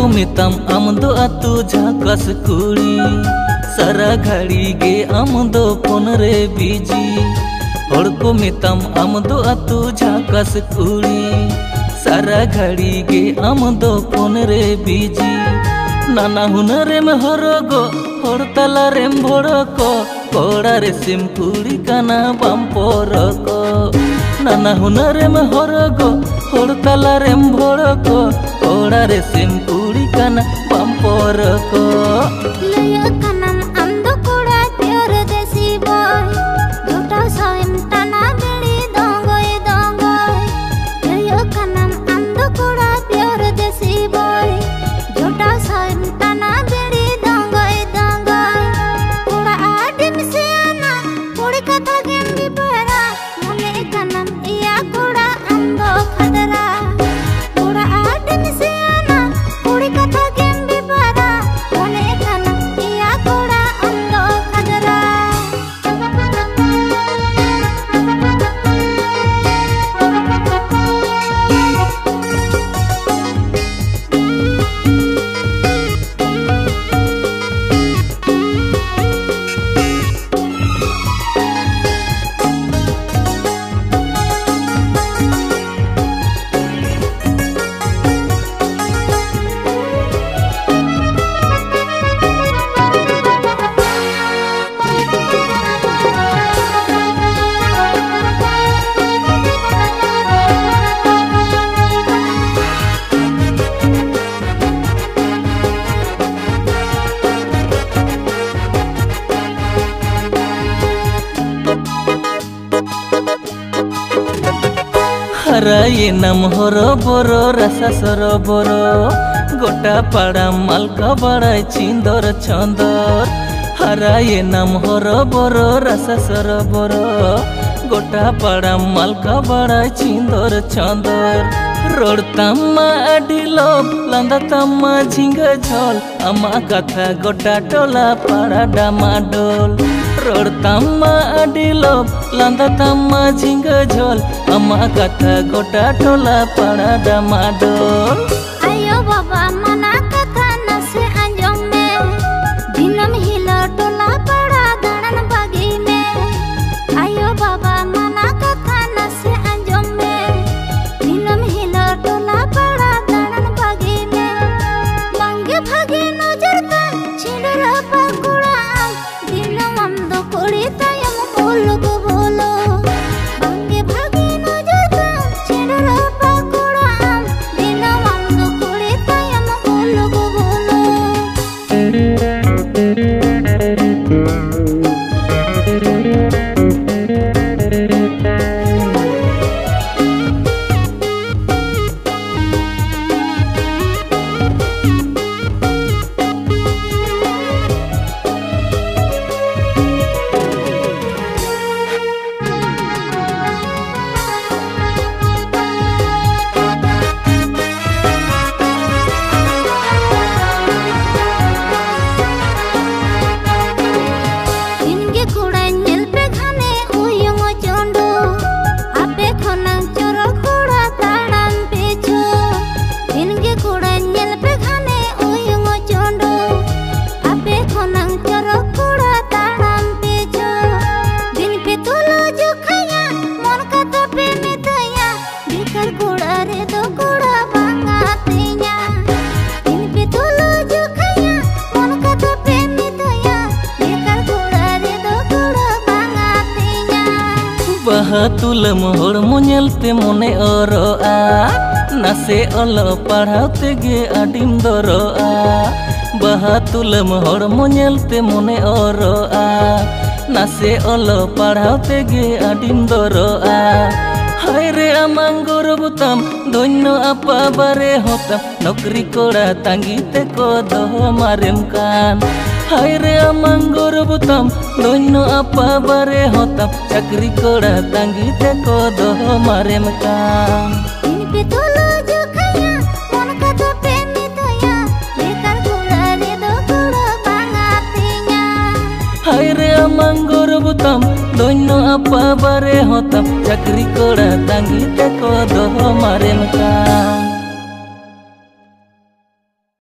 मिताम आम दो आतु झाकस कुड़ी सारा घड़ी गे आम दो फोन रे बिजी हर को मिताम आम दो आतु झाकस कुड़ी सारा घड़ी गे आम दो फोन रे बिजी नाना हुनरेम हरगो हर तला रेम भड़को कोड़ा रे सिम कुड़ी काना बाम परको नाना हुनरेम हरगो हर तला रेम भड़को कोड़ा रे सिम कुड़ी काना बाम परको लया कानम आंदो कोड़ा प्योर देसी बॉय झूठा साइम तना बेड़ी दंगोय दंगोय लया कानम आंदो कोड़ा प्योर देसी बॉय झूठा साइम तना बेड़ी दंगोय दंगोय कोड़ा आदिम से आना कोड़ी कथा गेम भी पहरा मने कानम इया कोड़ा आंदो खदरा कोड़ा आदिम से आना कोड़ी कथा गेम भी पहरा मने कानम इया कोड़ा आंदो खदरा हराये नाम हरो बरो रसा सरोबर गोटा पाड़ा मालका बड़ाई चिंदर छंदर हराये नाम हरो बरो रसा सरोबर गोटा पाड़ा मालका बड़ाई चिंदर छंदर रोडतामा आडी लोभ लांदातामा झिंगा झोल आमा कथा गोटा टोला पाड़ा डामाडोल रोडतामा आडी लोभ लांदातामा झिंगा झोल आमा कथा गोटा टोला पाड़ा डामाडोल आयो बाबा मना कथा नसे अंजम में दिनम हिला टोला पाड़ा दाड़न बागी में आयो बाबा मना कथा नसे अंजम में दिनम हिला टोला पाड़ा दाड़न बागी में मंगे भागे नजर तन छिंडरा पाकुड़ा दिनम अंदो कोड़ी तायम बोलो गो बोलो मंगे भागे नजर तन छिंडरा पाकुड़ा दिनम अंदो कोड़ी तायम बोलो गो बोलो इनके कोड़ा नील पे खाने उयंग चोंडो आपे खोनंग चोरो कोड़ा ताड़न पेचो इनके कोड़ा नील पे खाने उयंग चोंडो आपे खोनंग चोरो कोड़ा ताड़न पेचो दिन पे तोलो जो खाया मन का तो पे मितया बिकर कोड़ा रे दो कोड़ा बांगा तेया दिन पे तोलो जो खाया मन का तो पे मितया बिकर कोड़ा रे दो कोड़ा बांगा तेया बाहा तुलम हड़मो नेलते मने अरोआ नासे अलो पढ़ाते गे आडिम दरोआ बाहा तुलम हड़मो नेलते मने अरोआ नासे अलो पढ़ाते गे आडिम दरोआ हाय रे आमां गौरबताम धन्य आपा बारे होताम नौकरी कोड़ा तांगीते को दोह मारेम कान हाय रे आमां गौरबताम धन्य आपा बारे होताम चाकरी कोड़ा तांगीते को दोह मारेम कान दिन पे तोलो जो खाया मन का तो पे मितया बेकार कोड़ा रे दो कोड़ा बांगा तेया हाय रे आमां गौरबताम धन्य आपा बारे होताम चाकरी कोड़ा तांगीते को दोह मारेम कान।